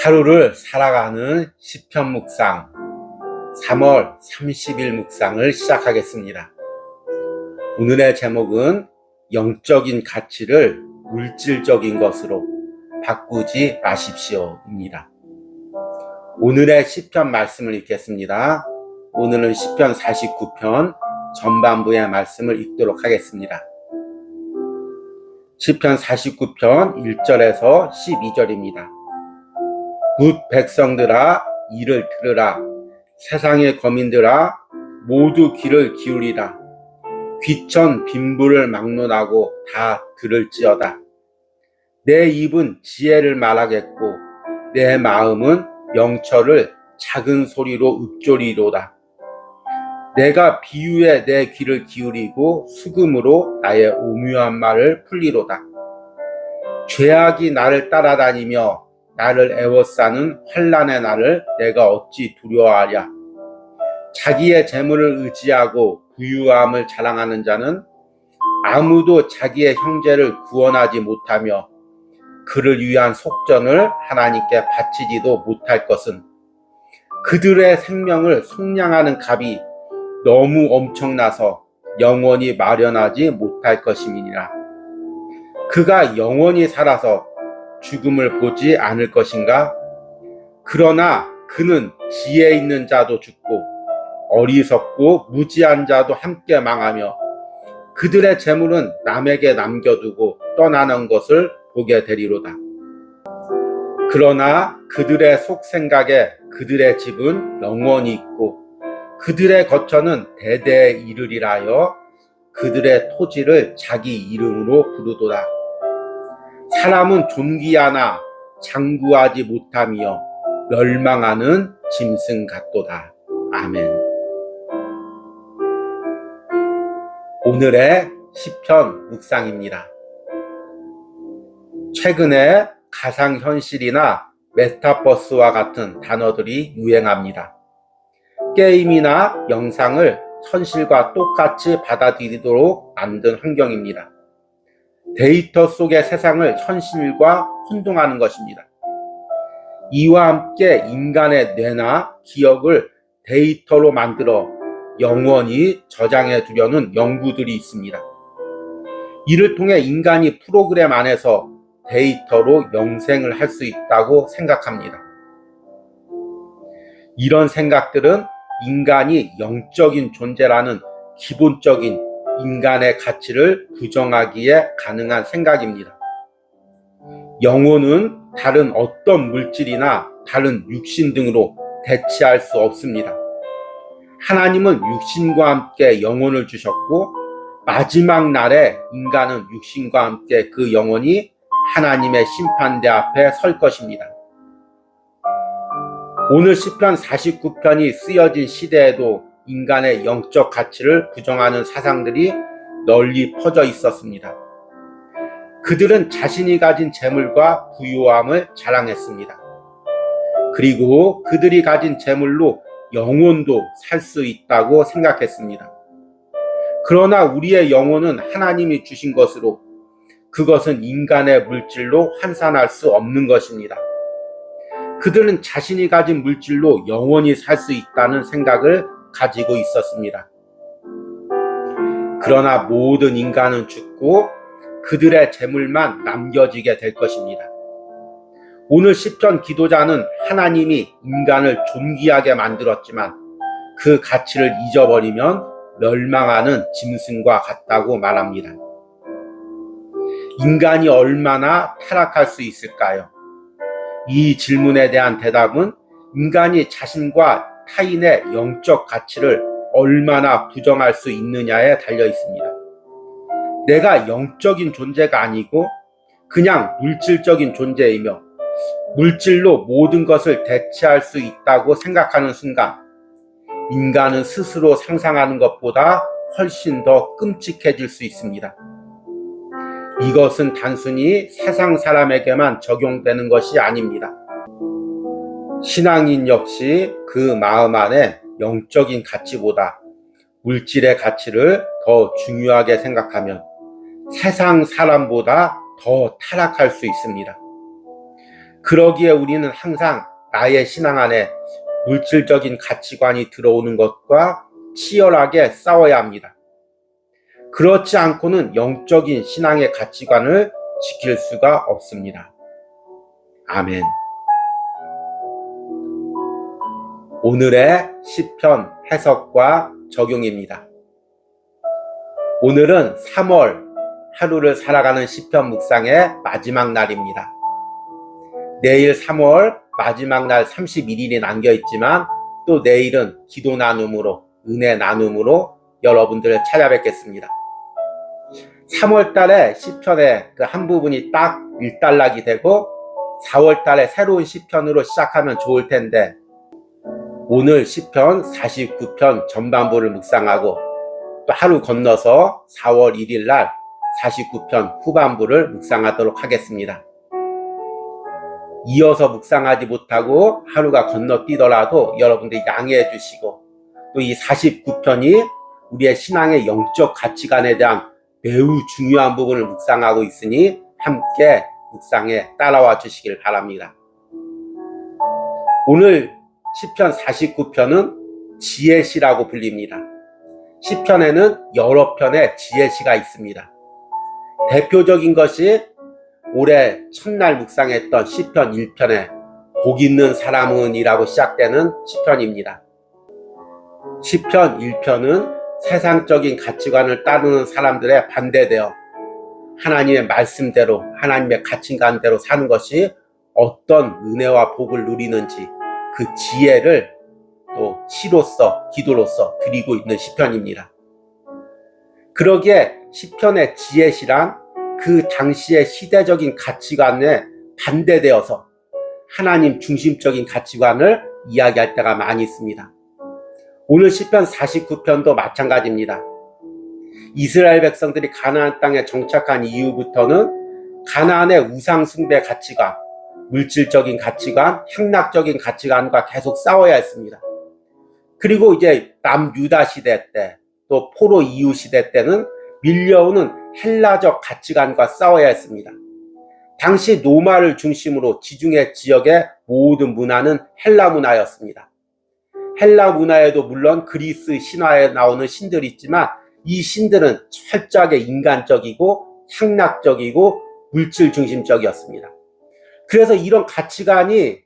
하루를 살아가는 시편 묵상 3월 30일 묵상을 시작하겠습니다. 오늘의 제목은 영적인 가치를 물질적인 것으로 바꾸지 마십시오입니다. 오늘의 시편 말씀을 읽겠습니다. 오늘은 시편 49편 전반부의 말씀을 읽도록 하겠습니다. 시편 49편 1절에서 12절입니다. 뭇 백성들아 이를 들으라. 세상의 거민들아 모두 귀를 기울이라. 귀천 빈부를 막론하고 다 들을지어다. 내 입은 지혜를 말하겠고 내 마음은 명철을 작은 소리로 읊조리로다. 내가 비유에 내 귀를 기울이고 수금으로 나의 오묘한 말을 풀리로다. 죄악이 나를 따라다니며 나를 애워싸는 환난의 날을 내가 어찌 두려워하랴. 자기의 재물을 의지하고 부유함을 자랑하는 자는 아무도 자기의 형제를 구원하지 못하며 그를 위한 속전을 하나님께 바치지도 못할 것은 그들의 생명을 속량하는 값이 너무 엄청나서 영원히 마련하지 못할 것임이니라. 그가 영원히 살아서 죽음을 보지 않을 것인가? 그러나 그는 지혜 있는 자도 죽고 어리석고 무지한 자도 함께 망하며 그들의 재물은 남에게 남겨두고 떠나는 것을 보게 되리로다. 그러나 그들의 속생각에 그들의 집은 영원히 있고 그들의 거처는 대대에 이르리라 하여 그들의 토지를 자기 이름으로 부르도다. 사람은 존귀하나 장구하지 못하며 멸망하는 짐승 같도다. 아멘. 오늘의 시편 묵상입니다. 최근에 가상현실이나 메타버스와 같은 단어들이 유행합니다. 게임이나 영상을 현실과 똑같이 받아들이도록 만든 환경입니다. 데이터 속의 세상을 현실과 혼동하는 것입니다. 이와 함께 인간의 뇌나 기억을 데이터로 만들어 영원히 저장해 두려는 연구들이 있습니다. 이를 통해 인간이 프로그램 안에서 데이터로 영생을 할 수 있다고 생각합니다. 이런 생각들은 인간이 영적인 존재라는 기본적인 인간의 가치를 부정하기에 가능한 생각입니다. 영혼은 다른 어떤 물질이나 다른 육신 등으로 대체할 수 없습니다. 하나님은 육신과 함께 영혼을 주셨고 마지막 날에 인간은 육신과 함께 그 영혼이 하나님의 심판대 앞에 설 것입니다. 오늘 시편 49편이 쓰여진 시대에도 인간의 영적 가치를 부정하는 사상들이 널리 퍼져 있었습니다. 그들은 자신이 가진 재물과 부유함을 자랑했습니다. 그리고 그들이 가진 재물로 영혼도 살 수 있다고 생각했습니다. 그러나 우리의 영혼은 하나님이 주신 것으로 그것은 인간의 물질로 환산할 수 없는 것입니다. 그들은 자신이 가진 물질로 영원히 살 수 있다는 생각을 가지고 있었습니다. 그러나 모든 인간은 죽고 그들의 재물만 남겨지게 될 것입니다. 오늘 시편 기도자는 하나님이 인간을 존귀하게 만들었지만 그 가치를 잊어버리면 멸망하는 짐승과 같다고 말합니다. 인간이 얼마나 타락할 수 있을까요? 이 질문에 대한 대답은 인간이 자신과 타인의 영적 가치를 얼마나 부정할 수 있느냐에 달려 있습니다. 내가 영적인 존재가 아니고 그냥 물질적인 존재이며 물질로 모든 것을 대체할 수 있다고 생각하는 순간 인간은 스스로 상상하는 것보다 훨씬 더 끔찍해질 수 있습니다. 이것은 단순히 세상 사람에게만 적용되는 것이 아닙니다. 신앙인 역시 그 마음 안에 영적인 가치보다 물질의 가치를 더 중요하게 생각하면 세상 사람보다 더 타락할 수 있습니다. 그러기에 우리는 항상 나의 신앙 안에 물질적인 가치관이 들어오는 것과 치열하게 싸워야 합니다. 그렇지 않고는 영적인 신앙의 가치관을 지킬 수가 없습니다. 아멘. 오늘의 시편 해석과 적용입니다. 오늘은 3월 하루를 살아가는 시편 묵상의 마지막 날입니다. 내일 3월 마지막 날 31일이 남겨 있지만 또 내일은 기도 나눔으로, 은혜 나눔으로 여러분들을 찾아뵙겠습니다. 3월 달에 시편의 그 한 부분이 딱 일단락이 되고 4월 달에 새로운 시편으로 시작하면 좋을 텐데, 오늘 시편 49편 전반부를 묵상하고 또 하루 건너서 4월 1일 날 49편 후반부를 묵상하도록 하겠습니다. 이어서 묵상하지 못하고 하루가 건너뛰더라도 여러분들이 양해해 주시고, 또 이 49편이 우리의 신앙의 영적 가치관에 대한 매우 중요한 부분을 묵상하고 있으니 함께 묵상에 따라와 주시길 바랍니다. 오늘 시편 49편은 지혜시라고 불립니다. 시편에는 여러 편의 지혜시가 있습니다. 대표적인 것이 올해 첫날 묵상했던 시편 1편의 복 있는 사람은 이라고 시작되는 시편입니다. 시편 1편은 세상적인 가치관을 따르는 사람들에 반대되어 하나님의 말씀대로, 하나님의 가치관대로 사는 것이 어떤 은혜와 복을 누리는지 그 지혜를 또 시로서, 기도로서 드리고 있는 시편입니다. 그러기에 시편의 지혜시란 그 당시의 시대적인 가치관에 반대되어서 하나님 중심적인 가치관을 이야기할 때가 많이 있습니다. 오늘 시편 49편도 마찬가지입니다. 이스라엘 백성들이 가나안 땅에 정착한 이후부터는 가나안의 우상 숭배 가치관, 물질적인 가치관, 향락적인 가치관과 계속 싸워야 했습니다. 그리고 이제 남유다 시대 때, 또 포로 이후 시대 때는 밀려오는 헬라적 가치관과 싸워야 했습니다. 당시 로마를 중심으로 지중해 지역의 모든 문화는 헬라 문화였습니다. 헬라 문화에도 물론 그리스 신화에 나오는 신들이 있지만 이 신들은 철저하게 인간적이고 향락적이고 물질 중심적이었습니다. 그래서 이런 가치관이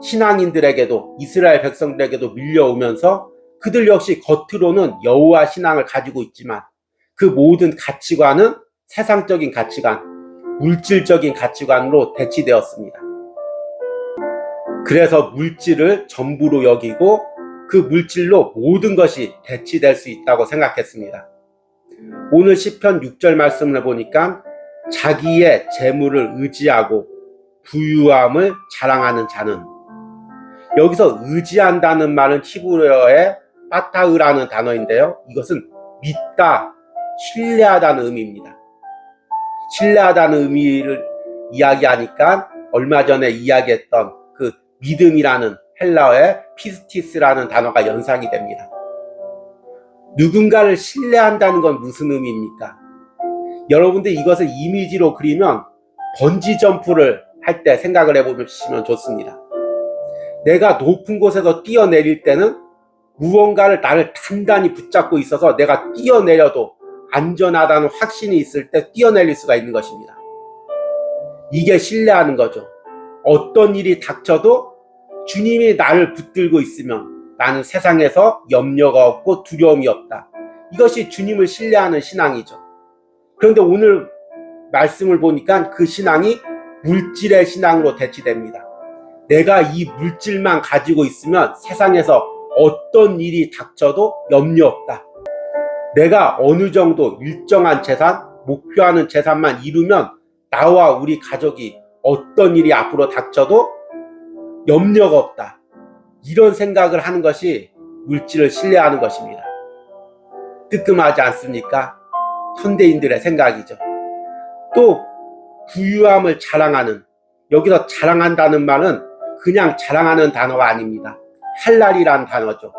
신앙인들에게도, 이스라엘 백성들에게도 밀려오면서 그들 역시 겉으로는 여호와 신앙을 가지고 있지만 그 모든 가치관은 세상적인 가치관, 물질적인 가치관으로 대치되었습니다. 그래서 물질을 전부로 여기고 그 물질로 모든 것이 대치될 수 있다고 생각했습니다. 오늘 시편 6절 말씀을 보니까 자기의 재물을 의지하고 부유함을 자랑하는 자는, 여기서 의지한다는 말은 히브리어의 파타으라는 단어인데요, 이것은 믿다, 신뢰하다는 의미입니다. 신뢰하다는 의미를 이야기하니까 얼마 전에 이야기했던 그 믿음이라는 헬라어의 피스티스라는 단어가 연상이 됩니다. 누군가를 신뢰한다는 건 무슨 의미입니까? 여러분들 이것을 이미지로 그리면 번지 점프를 할 때 생각을 해보시면 좋습니다. 내가 높은 곳에서 뛰어내릴 때는 무언가를 나를 단단히 붙잡고 있어서 내가 뛰어내려도 안전하다는 확신이 있을 때 뛰어내릴 수가 있는 것입니다. 이게 신뢰하는 거죠. 어떤 일이 닥쳐도 주님이 나를 붙들고 있으면 나는 세상에서 염려가 없고 두려움이 없다. 이것이 주님을 신뢰하는 신앙이죠. 그런데 오늘 말씀을 보니까 그 신앙이 물질의 신앙으로 대치됩니다. 내가 이 물질만 가지고 있으면 세상에서 어떤 일이 닥쳐도 염려 없다. 내가 어느 정도 일정한 재산, 목표하는 재산만 이루면 나와 우리 가족이 어떤 일이 앞으로 닥쳐도 염려가 없다. 이런 생각을 하는 것이 물질을 신뢰하는 것입니다. 뜨끔하지 않습니까? 현대인들의 생각이죠. 또 부유함을 자랑하는, 여기서 자랑한다는 말은 그냥 자랑하는 단어가 아닙니다. 할랄이라는 단어죠.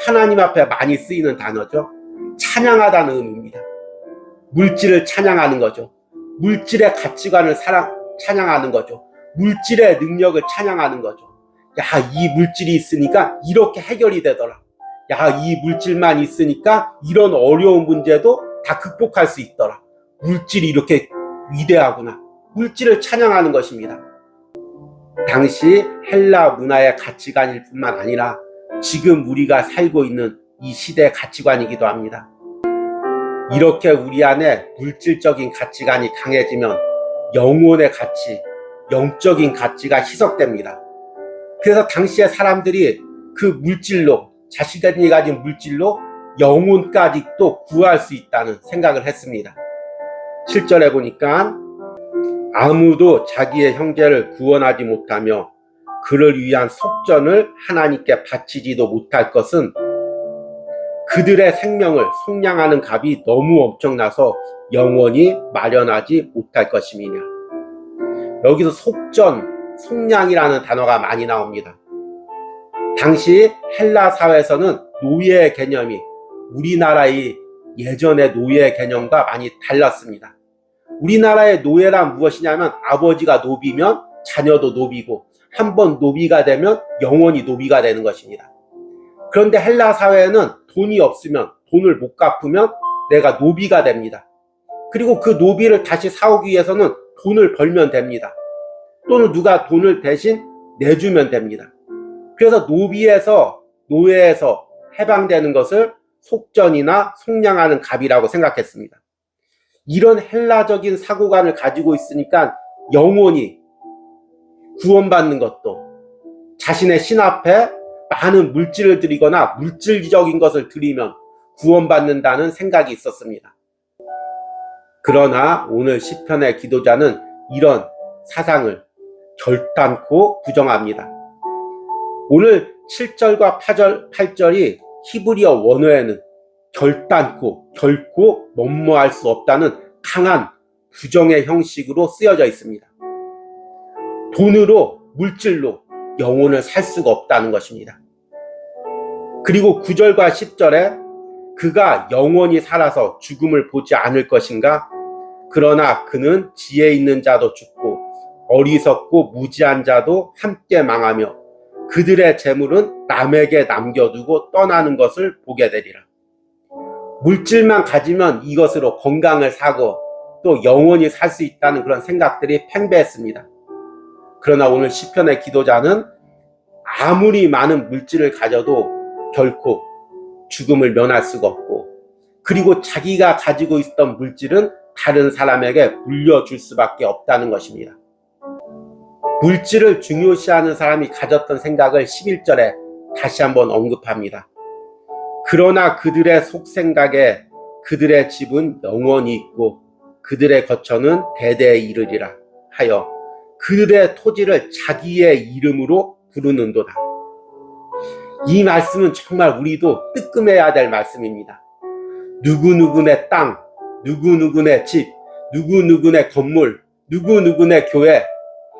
하나님 앞에 많이 쓰이는 단어죠. 찬양하다는 의미입니다. 물질을 찬양하는 거죠. 물질의 가치관을 찬양하는 거죠. 물질의 능력을 찬양하는 거죠. 야, 이 물질이 있으니까 이렇게 해결이 되더라. 야, 이 물질만 있으니까 이런 어려운 문제도 다 극복할 수 있더라. 물질이 이렇게 위대하구나. 물질을 찬양하는 것입니다. 당시 헬라 문화의 가치관일 뿐만 아니라 지금 우리가 살고 있는 이 시대의 가치관이기도 합니다. 이렇게 우리 안에 물질적인 가치관이 강해지면 영혼의 가치, 영적인 가치가 희석됩니다. 그래서 당시의 사람들이 그 물질로, 자신이 가진 물질로 영혼까지 또 구할 수 있다는 생각을 했습니다. 7절에 보니까 아무도 자기의 형제를 구원하지 못하며 그를 위한 속전을 하나님께 바치지도 못할 것은 그들의 생명을 속량하는 값이 너무 엄청나서 영원히 마련하지 못할 것임이냐. 여기서 속전, 속량이라는 단어가 많이 나옵니다. 당시 헬라 사회에서는 노예의 개념이 우리나라의 예전의 노예의 개념과 많이 달랐습니다. 우리나라의 노예란 무엇이냐면 아버지가 노비면 자녀도 노비고 한번 노비가 되면 영원히 노비가 되는 것입니다. 그런데 헬라 사회에는 돈이 없으면, 돈을 못 갚으면 내가 노비가 됩니다. 그리고 그 노비를 다시 사오기 위해서는 돈을 벌면 됩니다. 또는 누가 돈을 대신 내주면 됩니다. 그래서 노비에서, 노예에서 해방되는 것을 속전이나 속량하는 값이라고 생각했습니다. 이런 헬라적인 사고관을 가지고 있으니까 영원히 구원받는 것도 자신의 신 앞에 많은 물질을 드리거나 물질적인 것을 드리면 구원받는다는 생각이 있었습니다. 그러나 오늘 시편의 기도자는 이런 사상을 결단코 부정합니다. 오늘 7절과 8절이 히브리어 원어에는 결단코, 결코 뭐뭐할 수 없다는 강한 부정의 형식으로 쓰여져 있습니다. 돈으로, 물질로 영혼을 살 수가 없다는 것입니다. 그리고 9절과 10절에 그가 영원히 살아서 죽음을 보지 않을 것인가? 그러나 그는 지혜 있는 자도 죽고 어리석고 무지한 자도 함께 망하며 그들의 재물은 남에게 남겨두고 떠나는 것을 보게 되리라. 물질만 가지면 이것으로 건강을 사고 또 영원히 살 수 있다는 그런 생각들이 팽배했습니다. 그러나 오늘 시편의 기도자는 아무리 많은 물질을 가져도 결코 죽음을 면할 수가 없고, 그리고 자기가 가지고 있었던 물질은 다른 사람에게 물려줄 수밖에 없다는 것입니다. 물질을 중요시하는 사람이 가졌던 생각을 11절에 다시 한번 언급합니다. 그러나 그들의 속생각에 그들의 집은 영원히 있고 그들의 거처는 대대에 이르리라 하여 그들의 토지를 자기의 이름으로 부르는도다. 이 말씀은 정말 우리도 뜨끔해야 될 말씀입니다. 누구누구네 땅, 누구누구네 집, 누구누구네 건물, 누구누구네 교회,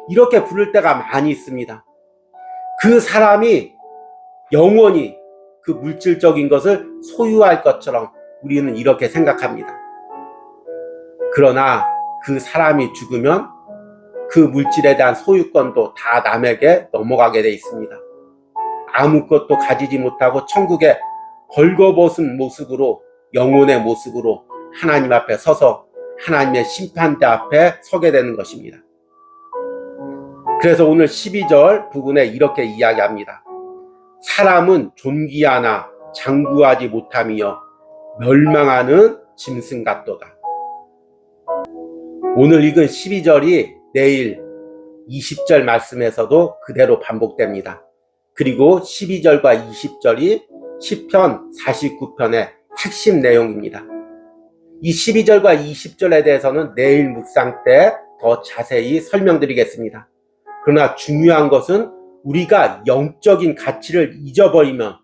이렇게 부를 때가 많이 있습니다. 그 사람이 영원히 그 물질적인 것을 소유할 것처럼 우리는 이렇게 생각합니다. 그러나 그 사람이 죽으면 그 물질에 대한 소유권도 다 남에게 넘어가게 돼 있습니다. 아무것도 가지지 못하고 천국에 벌거벗은 모습으로, 영혼의 모습으로 하나님 앞에 서서 하나님의 심판대 앞에 서게 되는 것입니다. 그래서 오늘 12절 부분에 이렇게 이야기합니다. 사람은 존귀하나 장구하지 못함이여 멸망하는 짐승 같도다. 오늘 읽은 12절이 내일 20절 말씀에서도 그대로 반복됩니다. 그리고 12절과 20절이 시편 49편의 핵심 내용입니다. 이 12절과 20절에 대해서는 내일 묵상 때 더 자세히 설명드리겠습니다. 그러나 중요한 것은 우리가 영적인 가치를 잊어버리면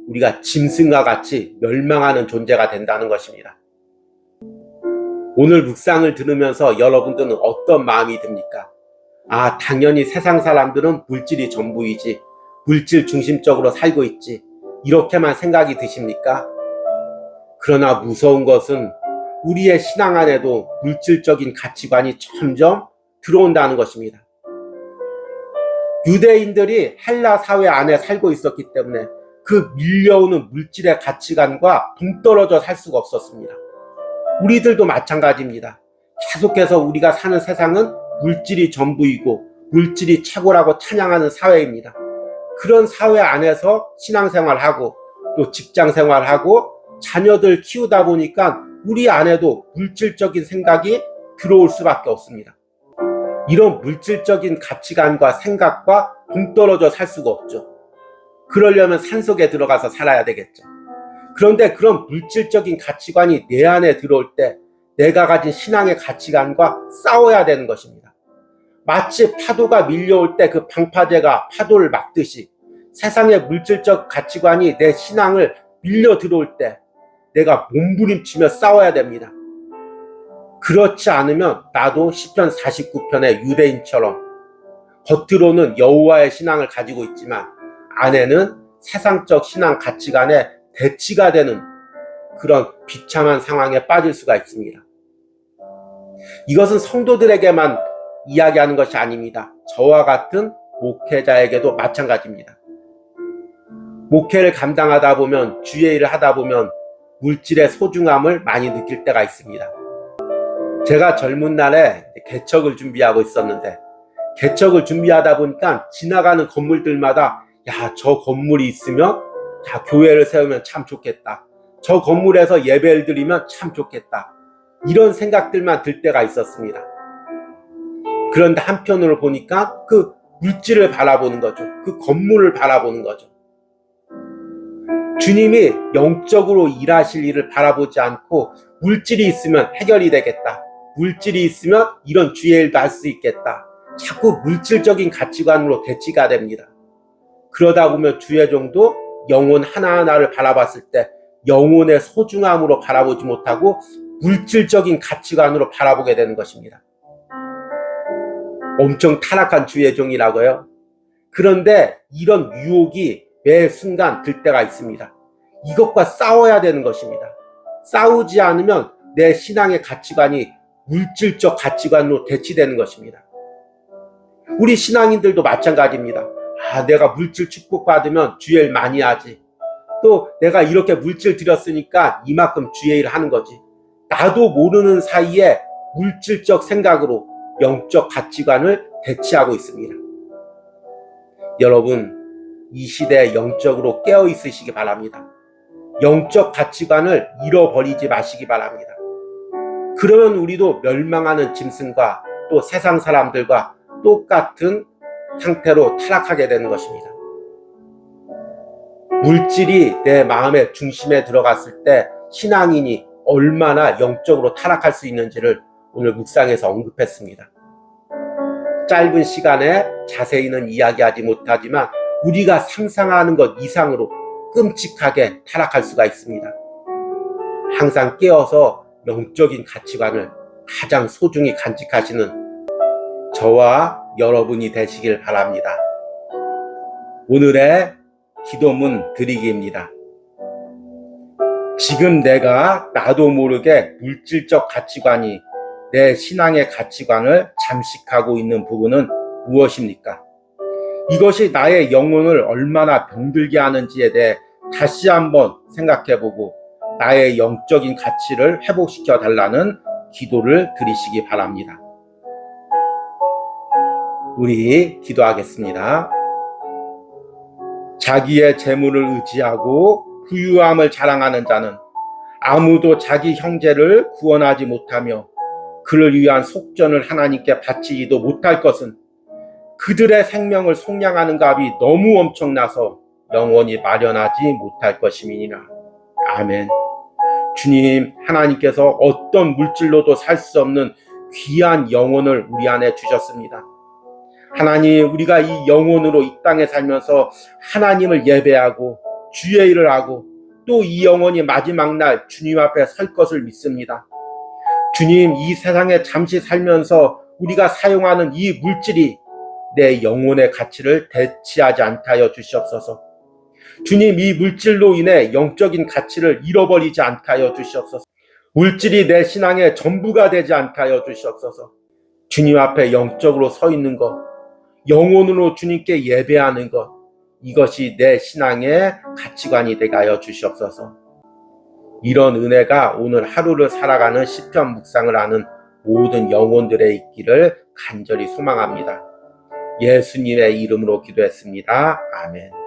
우리가 짐승과 같이 멸망하는 존재가 된다는 것입니다. 오늘 묵상을 들으면서 여러분들은 어떤 마음이 듭니까? 아, 당연히 세상 사람들은 물질이 전부이지, 물질 중심적으로 살고 있지, 이렇게만 생각이 드십니까? 그러나 무서운 것은 우리의 신앙 안에도 물질적인 가치관이 점점 들어온다는 것입니다. 유대인들이 헬라 사회 안에 살고 있었기 때문에 그 밀려오는 물질의 가치관과 동떨어져 살 수가 없었습니다. 우리들도 마찬가지입니다. 계속해서 우리가 사는 세상은 물질이 전부이고 물질이 최고라고 찬양하는 사회입니다. 그런 사회 안에서 신앙생활하고 또 직장생활하고 자녀들 키우다 보니까 우리 안에도 물질적인 생각이 들어올 수밖에 없습니다. 이런 물질적인 가치관과 생각과 동떨어져 살 수가 없죠. 그러려면 산속에 들어가서 살아야 되겠죠. 그런데 그런 물질적인 가치관이 내 안에 들어올 때 내가 가진 신앙의 가치관과 싸워야 되는 것입니다. 마치 파도가 밀려올 때 그 방파제가 파도를 막듯이 세상의 물질적 가치관이 내 신앙을 밀려 들어올 때 내가 몸부림치며 싸워야 됩니다. 그렇지 않으면 나도 시편 49편의 유대인처럼 겉으로는 여호와의 신앙을 가지고 있지만 안에는 세상적 신앙 가치관에 대치가 되는 그런 비참한 상황에 빠질 수가 있습니다. 이것은 성도들에게만 이야기하는 것이 아닙니다. 저와 같은 목회자에게도 마찬가지입니다. 목회를 감당하다 보면, 주의 일을 하다 보면 물질의 소중함을 많이 느낄 때가 있습니다. 제가 젊은 날에 개척을 준비하고 있었는데 개척을 준비하다 보니까 지나가는 건물들마다 야, 저 건물이 있으면 자, 교회를 세우면 참 좋겠다. 저 건물에서 예배를 드리면 참 좋겠다. 이런 생각들만 들 때가 있었습니다. 그런데 한편으로 보니까 그 물질을 바라보는 거죠. 그 건물을 바라보는 거죠. 주님이 영적으로 일하실 일을 바라보지 않고 물질이 있으면 해결이 되겠다. 물질이 있으면 이런 주의 일도 할 수 있겠다. 자꾸 물질적인 가치관으로 대치가 됩니다. 그러다 보면 주의 종도 영혼 하나하나를 바라봤을 때 영혼의 소중함으로 바라보지 못하고 물질적인 가치관으로 바라보게 되는 것입니다. 엄청 타락한 주의 종이라고요. 그런데 이런 유혹이 매 순간 들 때가 있습니다. 이것과 싸워야 되는 것입니다. 싸우지 않으면 내 신앙의 가치관이 물질적 가치관으로 대치되는 것입니다. 우리 신앙인들도 마찬가지입니다. 아, 내가 물질 축복받으면 주의 일 많이 하지. 또 내가 이렇게 물질 드렸으니까 이만큼 주의 일 하는 거지. 나도 모르는 사이에 물질적 생각으로 영적 가치관을 대치하고 있습니다. 여러분, 이 시대에 영적으로 깨어 있으시기 바랍니다. 영적 가치관을 잃어버리지 마시기 바랍니다. 그러면 우리도 멸망하는 짐승과 또 세상 사람들과 똑같은 상태로 타락하게 되는 것입니다. 물질이 내 마음의 중심에 들어갔을 때 신앙인이 얼마나 영적으로 타락할 수 있는지를 오늘 묵상에서 언급했습니다. 짧은 시간에 자세히는 이야기하지 못하지만 우리가 상상하는 것 이상으로 끔찍하게 타락할 수가 있습니다. 항상 깨어서 영적인 가치관을 가장 소중히 간직하시는 저와 여러분이 되시길 바랍니다. 오늘의 기도문 드리기입니다. 지금 내가 나도 모르게 물질적 가치관이 내 신앙의 가치관을 잠식하고 있는 부분은 무엇입니까? 이것이 나의 영혼을 얼마나 병들게 하는지에 대해 다시 한번 생각해보고 나의 영적인 가치를 회복시켜 달라는 기도를 드리시기 바랍니다. 우리 기도하겠습니다. 자기의 재물을 의지하고 부유함을 자랑하는 자는 아무도 자기 형제를 구원하지 못하며 그를 위한 속전을 하나님께 바치지도 못할 것은 그들의 생명을 속량하는 값이 너무 엄청나서 영원히 마련하지 못할 것임이니라. 아멘. 주님, 하나님께서 어떤 물질로도 살 수 없는 귀한 영혼을 우리 안에 주셨습니다. 하나님, 우리가 이 영혼으로 이 땅에 살면서 하나님을 예배하고 주의 일을 하고 또 이 영혼이 마지막 날 주님 앞에 설 것을 믿습니다. 주님, 이 세상에 잠시 살면서 우리가 사용하는 이 물질이 내 영혼의 가치를 대치하지 않게 하여 주시옵소서. 주님, 이 물질로 인해 영적인 가치를 잃어버리지 않게 하여 주시옵소서. 물질이 내 신앙의 전부가 되지 않게 하여 주시옵소서. 주님 앞에 영적으로 서 있는 것, 영혼으로 주님께 예배하는 것, 이것이 내 신앙의 가치관이 되게 하여 주시옵소서. 이런 은혜가 오늘 하루를 살아가는 시편 묵상을 하는 모든 영혼들의 있기를 간절히 소망합니다. 예수님의 이름으로 기도했습니다. 아멘.